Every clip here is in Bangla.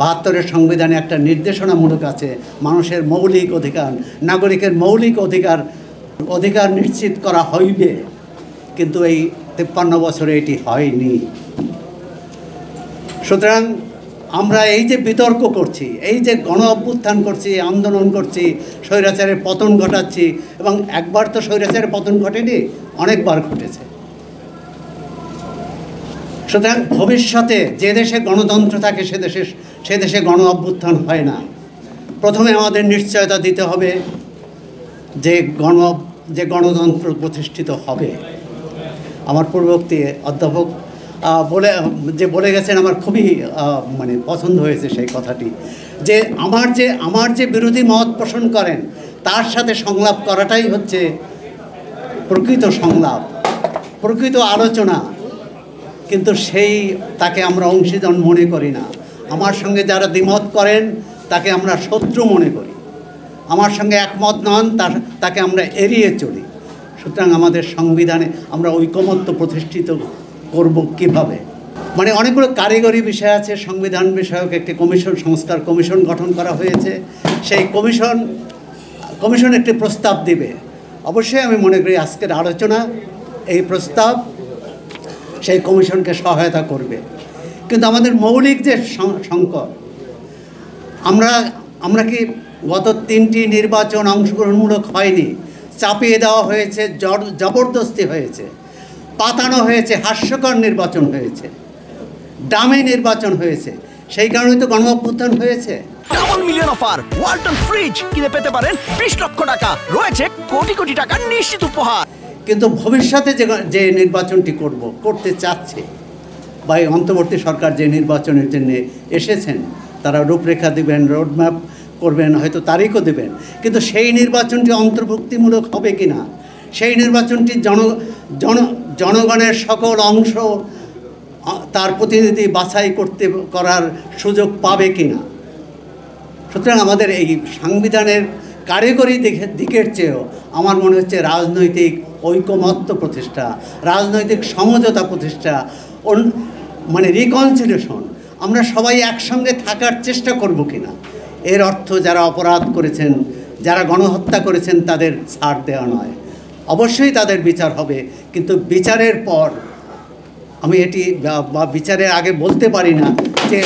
72-এর সংবিধানে একটা নির্দেশনামূলক আছে, মানুষের মৌলিক অধিকার, নাগরিকের মৌলিক অধিকার নিশ্চিত করা হইবে, কিন্তু এই 53 বছরে এটি হয়নি। সুতরাং আমরা এই যে বিতর্ক করছি, এই যে গণ অভ্যুত্থান করছি, আন্দোলন করছি, স্বৈরাচারের পতন ঘটাচ্ছি, এবং একবার তো স্বৈরাচারের পতন ঘটেনি, অনেকবার ঘটেছে। সুতরাং ভবিষ্যতে যে দেশে গণতন্ত্র থাকে সে দেশে গণ অভ্যুত্থান হয় না। প্রথমে আমাদের নিশ্চয়তা দিতে হবে যে গণতন্ত্র প্রতিষ্ঠিত হবে। আমার পূর্ববর্তী অধ্যাপক বলে গেছেন, আমার খুবই পছন্দ হয়েছে সেই কথাটি, যে আমার যে বিরোধী মত পোষণ করেন তার সাথে সংলাপ করাটাই হচ্ছে প্রকৃত সংলাপ, প্রকৃত আলোচনা। কিন্তু তাকে আমরা অংশীদার মনে করি না। আমার সঙ্গে যারা দ্বিমত করেন তাকে আমরা শত্রু মনে করি, আমার সঙ্গে একমত নন তাকে আমরা এড়িয়ে চলি। সুতরাং আমাদের সংবিধানে আমরা ঐকমত্য প্রতিষ্ঠিত করব কিভাবে? অনেকগুলো কারিগরি বিষয় আছে। সংবিধান বিষয়ক একটি সংস্কার কমিশন গঠন করা হয়েছে। সেই কমিশন একটি প্রস্তাব দিবে। অবশ্যই আমি মনে করি আজকের আলোচনা এই প্রস্তাব সেই কমিশনকে সহায়তা করবে। কিন্তু আমাদের মৌলিক যে সংকট, আমরা কি গত 3টি নির্বাচন অংশগ্রহণমূলক হয়নি, চাপিয়ে দেওয়া হয়েছে, জবরদস্তি হয়েছে, পাতানো হয়েছে, হাস্যকর নির্বাচন হয়েছে, ডামি নির্বাচন হয়েছে, সেই কারণেই তো গণ অভ্যুত্থান হয়েছে। Double million offer, Walton fridge কিনে পেতে পারেন 20 লক্ষ টাকা, রয়েছে কোটি কোটি টাকার নিশ্চিত উপহার। কিন্তু ভবিষ্যতে যে নির্বাচনটি করতে চাচ্ছে, বা এই অন্তর্বর্তী সরকার যে নির্বাচনের জন্য এসেছেন, তারা রূপরেখা দেবেন, রোডম্যাপ করবেন, হয়তো তারিখও দেবেন, কিন্তু সেই নির্বাচনটি অন্তর্ভুক্তিমূলক হবে কি না, সেই নির্বাচনটি জনগণের সকল অংশ তার প্রতিনিধি বাছাই করার সুযোগ পাবে কি না। সুতরাং আমাদের এই সংবিধানের কারিগরি দিকের চেয়েও আমার মনে হচ্ছে রাজনৈতিক ঐকমত্য প্রতিষ্ঠা, রাজনৈতিক সমঝোতা প্রতিষ্ঠা, রিকনসিলিয়েশন, আমরা সবাই একসঙ্গে থাকার চেষ্টা করব কিনা। এর অর্থ যারা অপরাধ করেছেন, যারা গণহত্যা করেছেন তাদের ছাড় দেওয়া নয়, অবশ্যই তাদের বিচার হবে। কিন্তু বিচারের পর আমি বিচারের আগে বলতে পারি না যে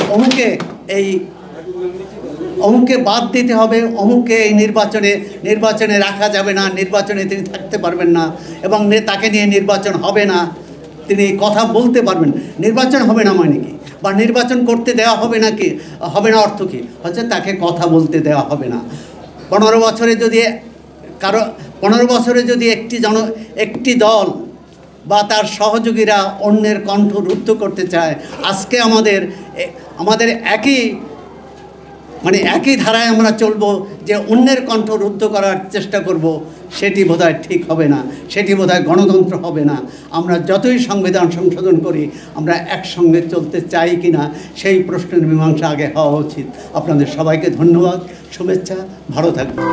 অমুককে বাদ দিতে হবে, অমুককে এই নির্বাচনে রাখা যাবে না, নির্বাচনে তিনি থাকতে পারবেন না, এবং তাকে নিয়ে নির্বাচন হবে না, তিনি কথা বলতে পারবেন। নির্বাচন হবে না মানে কি, বা নির্বাচন করতে দেওয়া হবে না, কি হবে না অর্থ কী হচ্ছে, তাকে কথা বলতে দেওয়া হবে না। 15 বছরে যদি একটি দল বা তার সহযোগীরা অন্যের কণ্ঠ রুদ্ধ করতে চায়, আজকে আমাদের একই ধারায় আমরা চলবো যে অন্যের কণ্ঠ রুদ্ধ করার চেষ্টা করব, সেটি বোধহয় ঠিক হবে না, সেটি বোধহয় গণতন্ত্র হবে না। আমরা যতই সংবিধান সংশোধন করি, আমরা একসঙ্গে চলতে চাই কি না, সেই প্রশ্নের মীমাংসা আগে হওয়া উচিত। আপনাদের সবাইকে ধন্যবাদ, শুভেচ্ছা, ভালো থাকবেন।